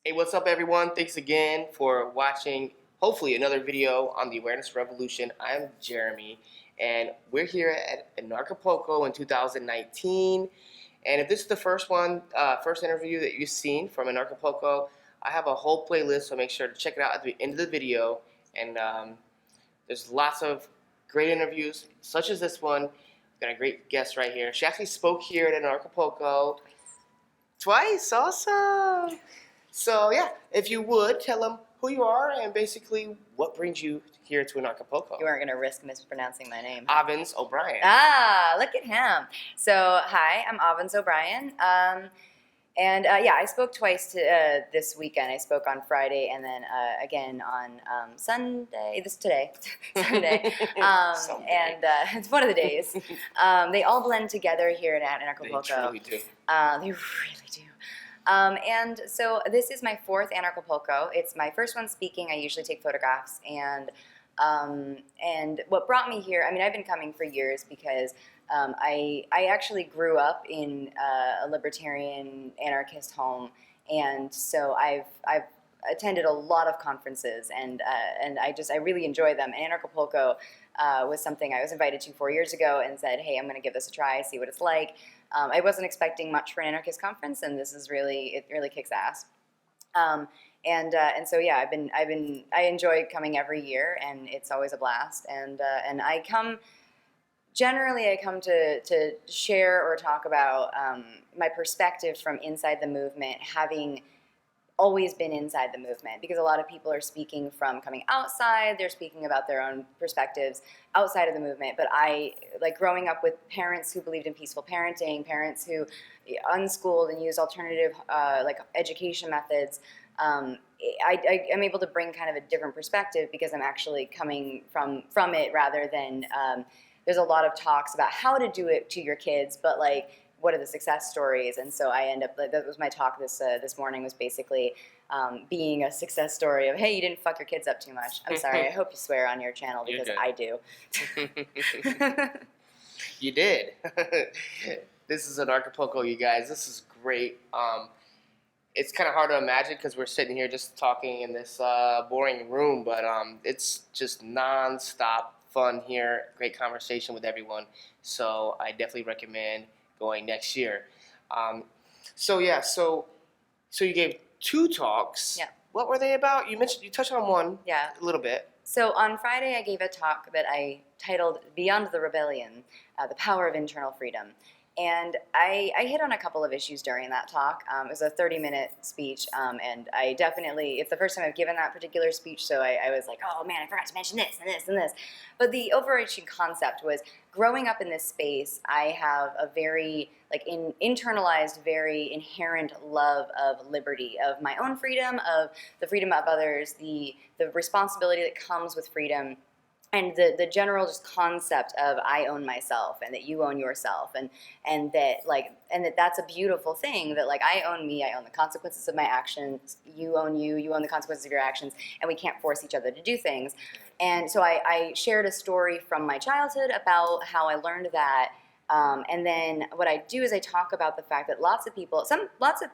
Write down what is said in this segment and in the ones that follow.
Hey, what's up, everyone? Thanks again for watching, hopefully, another video on the Awareness Revolution. I'm Jeremy, and we're here at Anarchapulco in 2019. And if this is the first interview that you've seen from Anarchapulco, I have a whole playlist, so make sure to check it out at the end of the video. And there's lots of great interviews, such as this one. We've got a great guest right here. She actually spoke here at Anarchapulco twice, awesome. So yeah, if you would, tell them who you are and basically what brings you here to Anarchapulco. You aren't going to risk mispronouncing my name. Avens O Brien. Ah, look at him. So, hi, I'm Avens O Brien. I spoke twice this weekend. I spoke on Friday and then again on Sunday. Today, Sunday. It's one of the days. They all blend together here at Anarchapulco. They truly do. They really do. And so this is my fourth Anarchapulco. It's my first one speaking. I usually take photographs. And what brought me here, I mean, I've been coming for years because I actually grew up in a libertarian anarchist home. And so I've attended a lot of conferences and I really enjoy them. And Anarchapulco was something I was invited to 4 years ago and said, hey, I'm going to give this a try, see what it's like. I wasn't expecting much for an anarchist conference, and this is it really kicks ass. So yeah, I enjoy coming every year, and it's always a blast. And I come to share or talk about my perspective from inside the movement, having always been inside the movement, because a lot of people are speaking from coming outside. They're speaking about their own perspectives outside of the movement. But I, like growing up with parents who believed in peaceful parenting, parents who unschooled and used alternative education methods, I'm able to bring kind of a different perspective because I'm actually coming from it rather than, there's a lot of talks about how to do it to your kids, but like, what are the success stories? And so I end up, that was my talk this morning, was basically being a success story of, hey, you didn't fuck your kids up too much. I'm sorry, I hope you swear on your channel because I do. You did. This is Anarchapulco, you guys. This is great. It's kind of hard to imagine because we're sitting here just talking in this boring room, but it's just non-stop fun here. Great conversation with everyone. So I definitely recommend going next year. So you gave two talks. Yeah. What were they about? You touched on one. Yeah. A little bit. So on Friday I gave a talk that I titled Beyond the Rebellion, the Power of Internal Freedom. And I hit on a couple of issues during that talk. It was a 30-minute speech, and I definitely, it's the first time I've given that particular speech, so I was like, oh man, I forgot to mention this and this and this. But the overarching concept was, growing up in this space, I have a very, internalized, very inherent love of liberty, of my own freedom, of the freedom of others, the responsibility that comes with freedom, and the general just concept of I own myself and that you own yourself, and that's a beautiful thing, that like I own me, I own the consequences of my actions, you own you own the consequences of your actions, and we can't force each other to do things. And so I shared a story from my childhood about how I learned that, and then what I do is I talk about the fact that lots of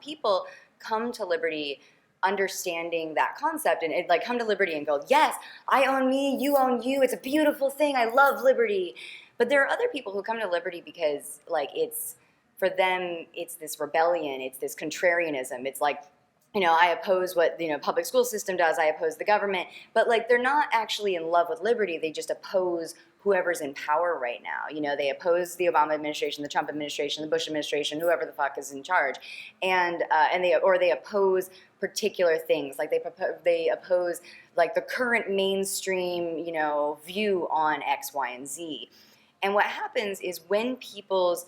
people come to liberty understanding that concept and come to liberty and go, yes, I own me, you own you, it's a beautiful thing, I love liberty. But there are other people who come to liberty because for them it's this rebellion, it's this contrarianism, it's like, I oppose what public school system does, I oppose the government, but they're not actually in love with liberty, they just oppose whoever's in power right now. They oppose the Obama administration, the Trump administration, the Bush administration, whoever the fuck is in charge, and they oppose particular things, they oppose the current mainstream view on X, Y, and Z. And what happens is when people's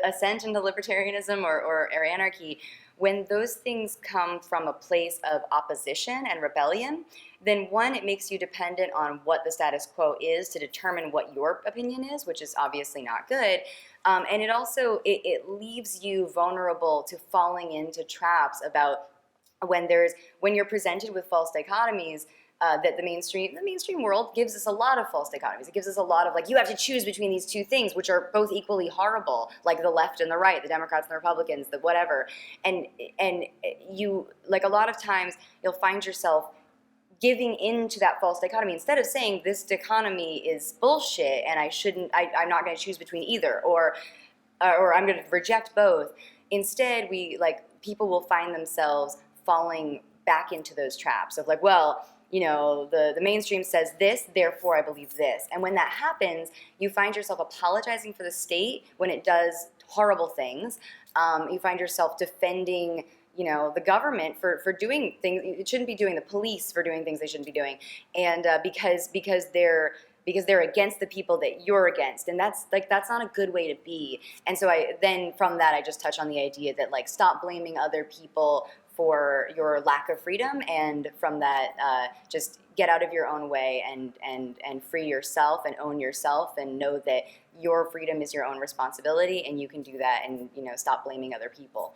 ascent into libertarianism or anarchy, when those things come from a place of opposition and rebellion, then one, it makes you dependent on what the status quo is to determine what your opinion is, which is obviously not good. And it also, it leaves you vulnerable to falling into traps about when you're presented with false dichotomies, that the mainstream world gives us a lot of false dichotomies. It gives us a lot of like, you have to choose between these two things, which are both equally horrible, like the left and the right, the Democrats and the Republicans, the whatever. And you, like, a lot of times you'll find yourself giving into that false dichotomy instead of saying this dichotomy is bullshit and I'm not going to choose between either, or I'm going to reject both. Instead, people will find themselves falling back into those traps of like, well, the mainstream says this, therefore I believe this. And when that happens, you find yourself apologizing for the state when it does horrible things. You find yourself defending the government for doing things it shouldn't be doing, the police for doing things they shouldn't be doing, and because they're against the people that you're against, and that's not a good way to be. And so from that I just touch on the idea that like, stop blaming other people for your lack of freedom, and from that just get out of your own way and free yourself and own yourself and know that your freedom is your own responsibility, and you can do that, and stop blaming other people.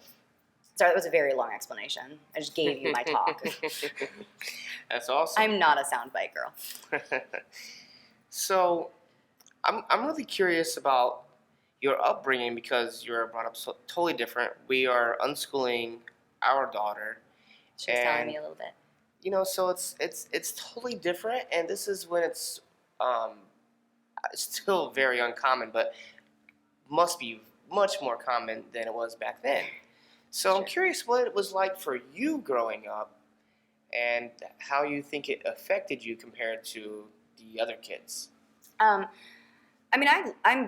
Sorry, that was a very long explanation. I just gave you my talk. That's awesome. I'm not a soundbite girl. So, I'm really curious about your upbringing, because you're brought up so totally different. We are unschooling our daughter. She was telling me a little bit. So it's totally different, and this is when it's still very uncommon, but must be much more common than it was back then. So I'm curious what it was like for you growing up, and how you think it affected you compared to the other kids. I'm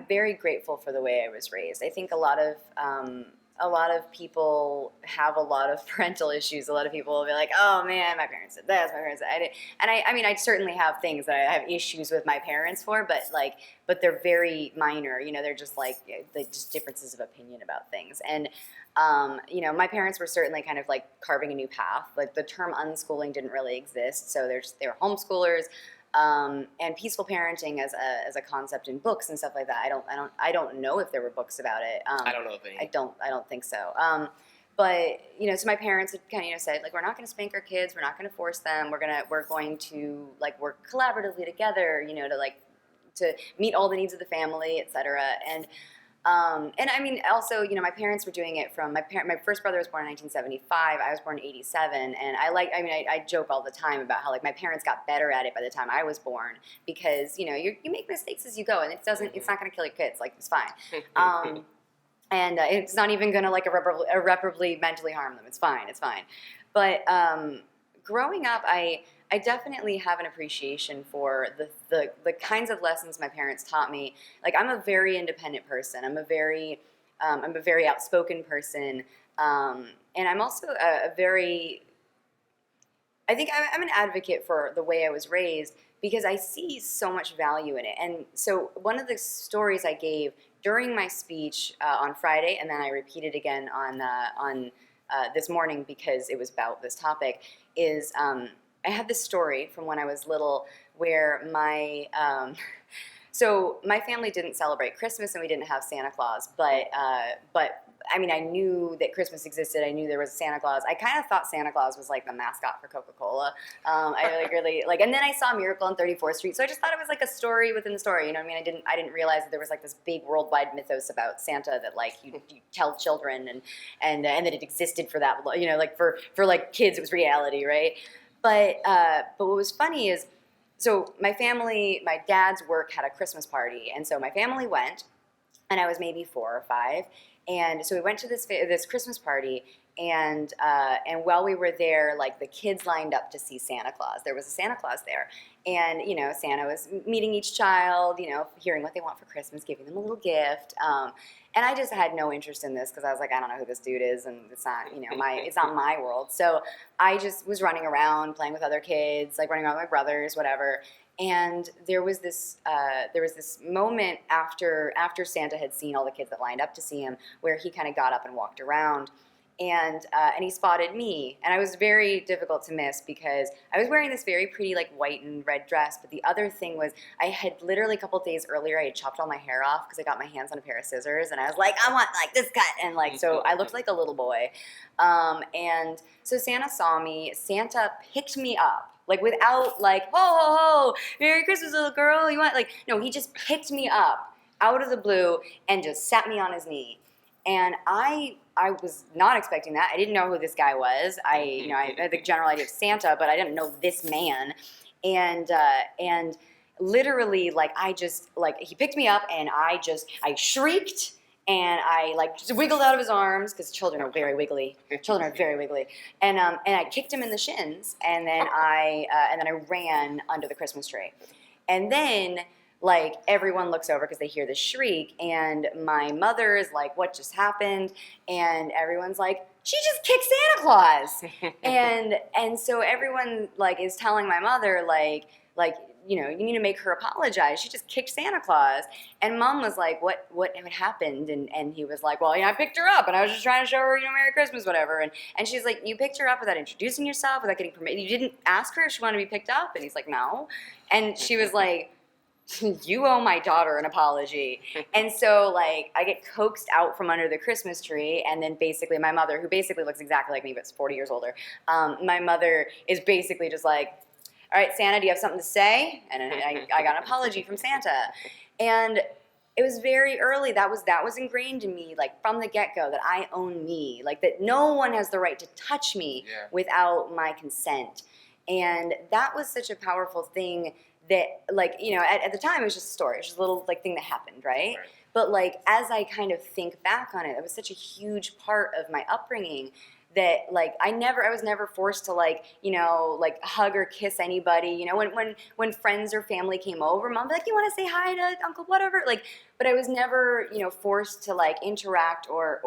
very grateful for the way I was raised. I think a lot of people have a lot of parental issues. A lot of people will be like, "Oh man, my parents did this, my parents did that." And I certainly have things that I have issues with my parents for, but they're very minor. They're just just differences of opinion about things. And my parents were certainly kind of like carving a new path. Like, the term unschooling didn't really exist, so they were homeschoolers, and peaceful parenting as a concept in books and stuff like that. I don't know if there were books about it. I don't know of any. I don't think so. But so my parents had kind of said, like, we're not going to spank our kids, we're not going to force them, we're going to like work collaboratively together, to meet all the needs of the family, etc. And also, my parents were doing it from my first brother was born in 1975. I was born in 87. And I joke all the time about how, like, my parents got better at it by the time I was born, because, you make mistakes as you go, and it's not going to kill your kids. Like, it's fine. And it's not even going to, like, irreparably mentally harm them. It's fine. But growing up, I definitely have an appreciation for the kinds of lessons my parents taught me. Like, I'm a very independent person. I'm a very outspoken person, and I'm also I think I'm an advocate for the way I was raised, because I see so much value in it. And so one of the stories I gave during my speech on Friday, and then I repeated again on this morning because it was about this topic, is I had this story from when I was little where my family didn't celebrate Christmas and we didn't have Santa Claus, but I knew that Christmas existed. I knew there was Santa Claus. I kind of thought Santa Claus was like the mascot for Coca-Cola. I really and then I saw Miracle on 34th Street, so I just thought it was like a story within the story. You know what I mean? I didn't realize that there was like this big worldwide mythos about Santa that like you tell children and that it existed for that. Like for like kids, it was reality, right? But what was funny is, so my dad's work had a Christmas party, and so my family went, and I was maybe 4 or 5, and so we went to this Christmas party, and while we were there, like, the kids lined up to see Santa Claus. There was a Santa Claus there, and Santa was meeting each child, hearing what they want for Christmas, giving them a little gift. And I just had no interest in this because I was like, I don't know who this dude is, and it's not, it's not my world. So I just was running around, playing with other kids, like running around with my brothers, whatever. And there was this moment after Santa had seen all the kids that lined up to see him, where he kind of got up and walked around. And he spotted me, and I was very difficult to miss because I was wearing this very pretty like white and red dress. But the other thing was, I had literally a couple of days earlier, I had chopped all my hair off because I got my hands on a pair of scissors, and I was like, I want like this cut, and like so I looked like a little boy. And so Santa saw me. Santa picked me up Like without like, ho, ho, ho, Merry Christmas, little girl, you want, like, no, he just picked me up out of the blue and just sat me on his knee. And I was not expecting that. I didn't know who this guy was. I had the general idea of Santa, but I didn't know this man. And literally, like, he picked me up and I shrieked and I like just wiggled out of his arms because children are very wiggly. Children are very wiggly. And I kicked him in the shins and then I ran under the Christmas tree. And then like everyone looks over because they hear the shriek and my mother is like, what just happened? And everyone's like, she just kicked Santa Claus. and so everyone like is telling my mother like, you know, you need to make her apologize. She just kicked Santa Claus. And Mom was like, what happened? And he was like, well, you know, I picked her up and I was just trying to show her, you know, Merry Christmas, whatever. And she's like, you picked her up without introducing yourself, without getting permission. You didn't ask her if she wanted to be picked up? And he's like, no. And she was like, you owe my daughter an apology. And so like I get coaxed out from under the Christmas tree, and then basically my mother, who basically looks exactly like me but is 40 years older, my mother is basically just like, all right, Santa, do you have something to say? And I got an apology from Santa. And it was very early. That was ingrained in me, like from the get-go, that I own me, like that no one has the right to touch me without my consent. And that was such a powerful thing that, like, you know, at the time it was just a story. It was just a little like thing that happened, right? But like as I kind of think back on it, it was such a huge part of my upbringing that like I was never forced to like, you know, like hug or kiss anybody. You know, when friends or family came over, Mom would be like, you want to say hi to Uncle whatever? Like, but I was never, you know, forced to like interact or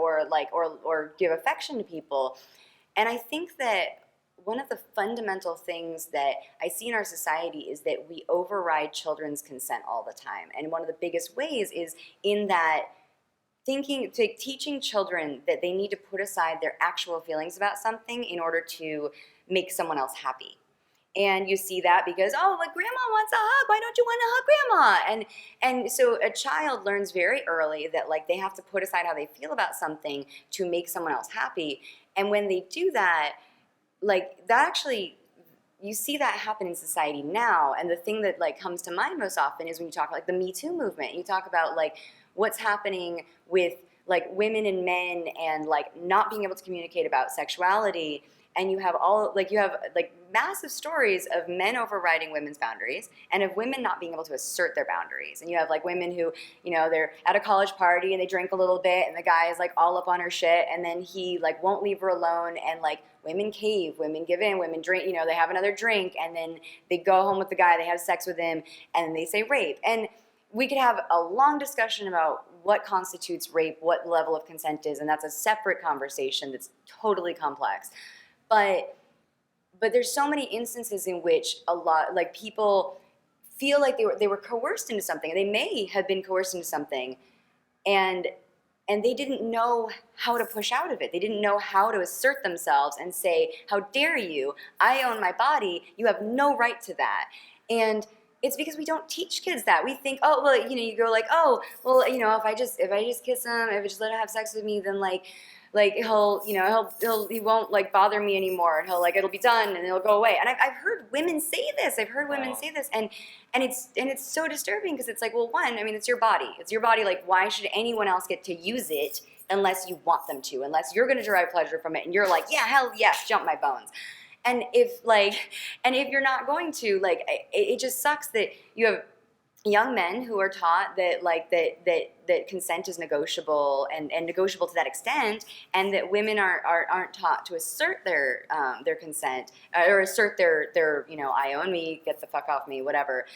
give affection to people. And I think that one of the fundamental things that I see in our society is that we override children's consent all the time. And one of the biggest ways is in that teaching children that they need to put aside their actual feelings about something in order to make someone else happy. And you see that because, oh, like grandma wants a hug, why don't you want to hug grandma? And so a child learns very early that like they have to put aside how they feel about something to make someone else happy. And when they do that, like that actually, you see that happen in society now. And the thing that like comes to mind most often is when you talk about like the Me Too movement. You talk about like what's happening with like women and men and like not being able to communicate about sexuality. And you have massive stories of men overriding women's boundaries and of women not being able to assert their boundaries. And you have like women who, you know, they're at a college party and they drink a little bit and the guy is like all up on her shit and then he like won't leave her alone, and like women cave, women give in, women drink, you know, they have another drink and then they go home with the guy, they have sex with him, and they say rape. And we could have a long discussion about what constitutes rape, what level of consent is, and that's a separate conversation that's totally complex. But there's so many instances in which a lot, like people feel like they were coerced into something. They may have been coerced into something, and they didn't know how to push out of it. They didn't know how to assert themselves and say, how dare you? I own my body. You have no right to that. And it's because we don't teach kids that. We think, oh, well, you know, you go like, oh, well, you know, if I just kiss him, if I just let him have sex with me, then like he'll, you know, he won't like bother me anymore, and he'll like, it'll be done and it'll go away. And I've heard women say this. And it's so disturbing because it's like, well, one, I mean, it's your body. It's your body. Like, why should anyone else get to use it unless you want them to, unless you're going to derive pleasure from it and you're like, yeah, hell yes, jump my bones. And if you're not going to, like, it just sucks that you have young men who are taught that like that consent is negotiable and negotiable to that extent, and that women aren't taught to assert their consent or assert their you know, I own me, get the fuck off me, whatever.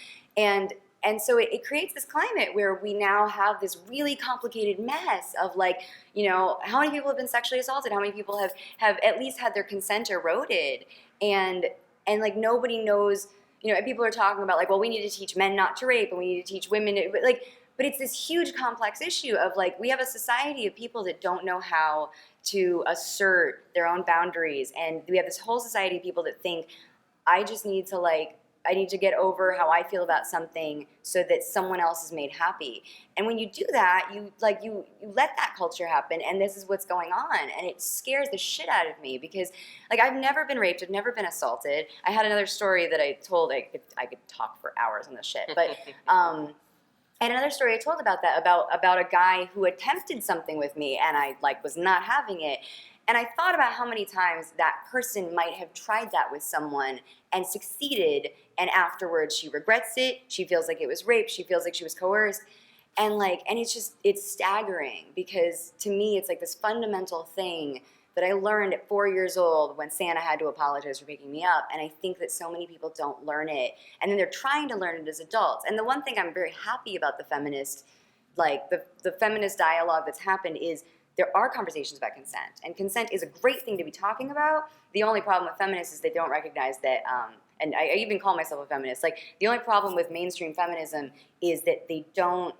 And so it creates this climate where we now have this really complicated mess of like, you know, how many people have been sexually assaulted? How many people have at least had their consent eroded? And like nobody knows, you know, and people are talking about like, well, we need to teach men not to rape and we need to teach women to, but it's this huge complex issue of like, we have a society of people that don't know how to assert their own boundaries. And we have this whole society of people that think, I just need to like I need to get over how I feel about something so that someone else is made happy. And when you do that, you let that culture happen, and this is what's going on, and it scares the shit out of me because like I've never been raped, I've never been assaulted. I had another story that I told. I could talk for hours on this shit, but and another story I told about that about a guy who attempted something with me, and I like was not having it. And I thought about how many times that person might have tried that with someone and succeeded, and afterwards she regrets it, she feels like it was rape, she feels like she was coerced. And it's staggering because to me it's like this fundamental thing that I learned at 4 years old when Santa had to apologize for picking me up. And I think that so many people don't learn it. And then they're trying to learn it as adults. And the one thing I'm very happy about the feminist dialogue that's happened is there are conversations about consent, and consent is a great thing to be talking about. The only problem with feminists is they don't recognize that, and I even call myself a feminist, like the only problem with mainstream feminism is that they don't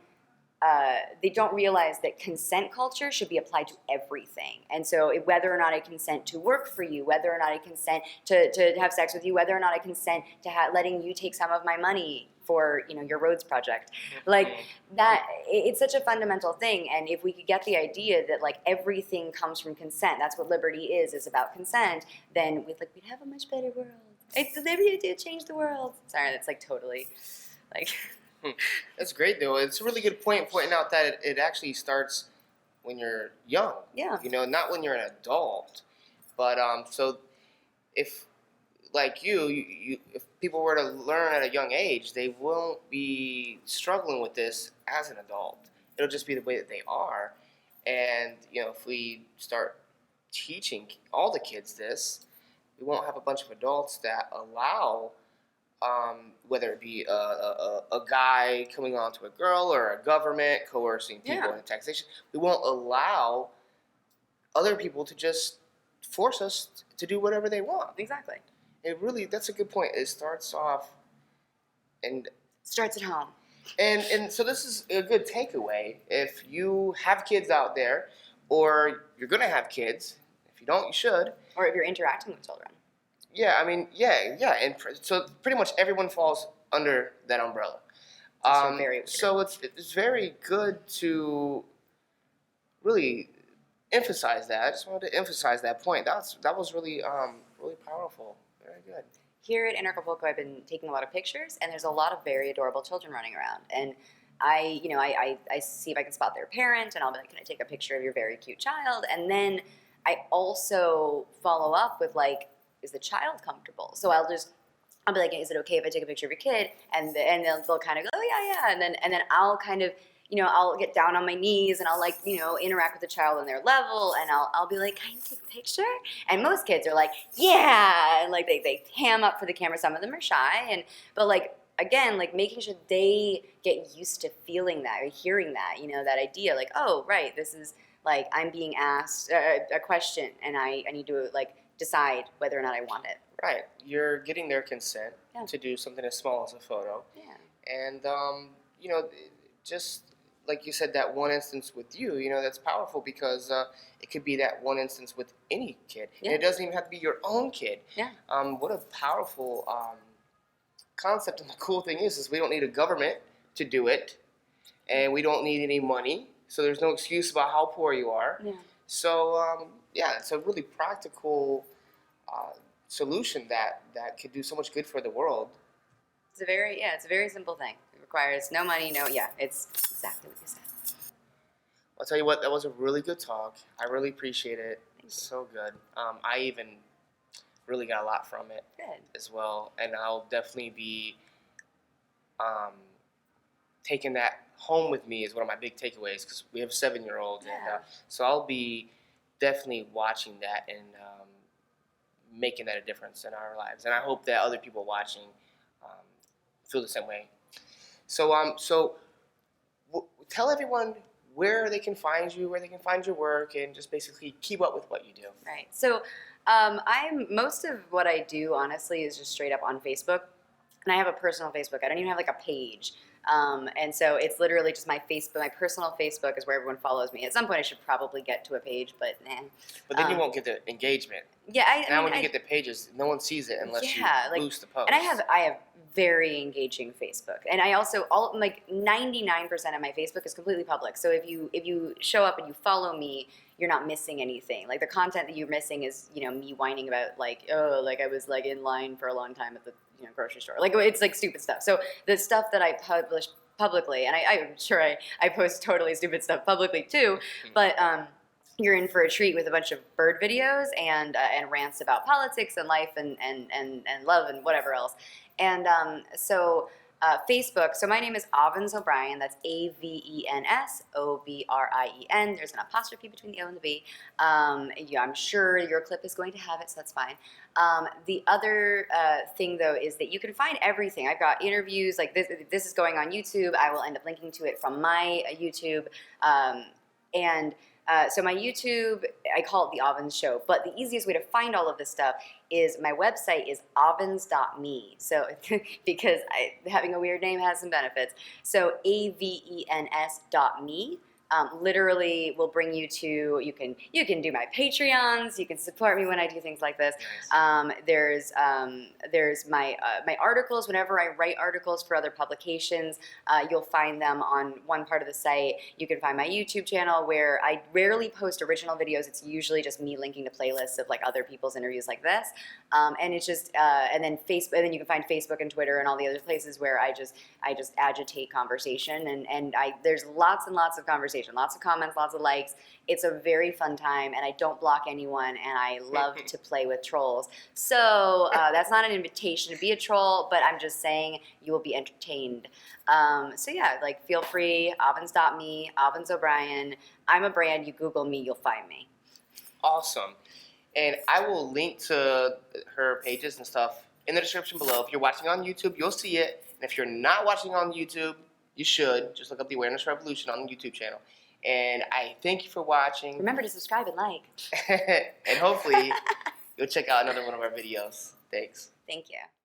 realize that consent culture should be applied to everything. And so whether or not I consent to work for you, whether or not I consent to have sex with you, whether or not I consent to letting you take some of my money for your roads project, like that, it's such a fundamental thing. And if we could get the idea that like everything comes from consent, that's what liberty is about consent, then we'd have a much better world. It's the liberty to change the world. Sorry, that's like totally like. That's great, though. It's a really good point pointing out that it actually starts when you're young. Yeah. Not when you're an adult. But so if like if people were to learn at a young age, they won't be struggling with this as an adult. It'll just be the way that they are. And if we start teaching all the kids this, we won't have a bunch of adults that allow. Whether it be a guy coming on to a girl or a government coercing people into taxation, we won't allow other people to just force us to do whatever they want. Exactly. That's a good point. It starts off and starts at home. And so this is a good takeaway. If you have kids out there, or you're gonna have kids, if you don't, you should. Or if you're interacting with children. Yeah, and so pretty much everyone falls under that umbrella. Very weird. So it's very good to really emphasize that. I just wanted to emphasize that point. That was really really powerful. Very good. Here at Anarchapulco, I've been taking a lot of pictures, and there's a lot of very adorable children running around. And I see if I can spot their parent, and I'll be like, "Can I take a picture of your very cute child?" And then I also follow up with like, is the child comfortable? So I'll be like, is it okay if I take a picture of your kid? And then they'll kind of go, oh yeah. And then I'll kind of, I'll get down on my knees and I'll like, interact with the child on their level, and I'll be like, can I take a picture? And most kids are like, yeah, and like they ham up for the camera. Some of them are shy, but like again, like making sure they get used to feeling that or hearing that, that idea, like, oh right, this is like I'm being asked a question, and I need to like decide whether or not I want it. Right. You're getting their consent to do something as small as a photo. Yeah. And, just like you said, that one instance with you, that's powerful because it could be that one instance with any kid. Yeah. And it doesn't even have to be your own kid. Yeah. What a powerful concept. And the cool thing is we don't need a government to do it. And we don't need any money. So there's no excuse about how poor you are. Yeah. So, it's a really practical solution that could do so much good for the world. It's a very simple thing. It requires no money, it's exactly what you said. I'll tell you what, that was a really good talk. I really appreciate it. It's so good. I even really got a lot from it as well. And I'll definitely be taking that home with me is one of my big takeaways because we have a 7-year-old. Yeah. And so I'll be definitely watching that and making that a difference in our lives. And I hope that other people watching feel the same way. So, tell everyone where they can find you, where they can find your work, and just basically keep up with what you do. Right. So most of what I do, honestly, is just straight up on Facebook. And I have a personal Facebook. I don't even have like a page. And so it's literally just my Facebook, my personal Facebook is where everyone follows me. At some point, I should probably get to a page, but nah. But then you won't get the engagement. Yeah, Now when you get the pages, no one sees it unless you boost the post. And I have very engaging Facebook, and I also 99% of my Facebook is completely public. So if you show up and you follow me, you're not missing anything. Like the content that you're missing is me whining about I was in line for a long time at the grocery store. It's stupid stuff. So the stuff that I publish publicly, and I'm sure I post totally stupid stuff publicly too, but you're in for a treat with a bunch of bird videos and rants about politics and life and love and whatever else. And Facebook. So my name is Avens O Brien. That's Avens O Brien. There's an apostrophe between the O and the B. I'm sure your clip is going to have it, so that's fine. The other thing, though, is that you can find everything. I've got interviews. This is going on YouTube. I will end up linking to it from my YouTube. So my YouTube, I call it The Avens Show, but the easiest way to find all of this stuff is my website is avens.me. So because having a weird name has some benefits. So avens.me. Literally will bring you to, you can do my Patreons, you can support me when I do things like this. Nice. There's my articles. Whenever I write articles for other publications, you'll find them on one part of the site. You can find my YouTube channel where I rarely post original videos. It's usually just me linking to playlists of other people's interviews like this. And it's just, and then Facebook, and then you can find Facebook and Twitter and all the other places where I just agitate conversation, and there's lots and lots of conversation. Lots of comments, lots of likes. It's a very fun time, and I don't block anyone, and I love to play with trolls. So that's not an invitation to be a troll, but I'm just saying you will be entertained. So yeah, feel free, avens.me, Avens O Brien. I'm a brand. You Google me, you'll find me. Awesome. And I will link to her pages and stuff in the description below. If you're watching on YouTube, you'll see it. And if you're not watching on YouTube, you should. Just look up the Awareness Revolution on the YouTube channel. And I thank you for watching. Remember to subscribe and like. And hopefully, you'll check out another one of our videos. Thanks. Thank you.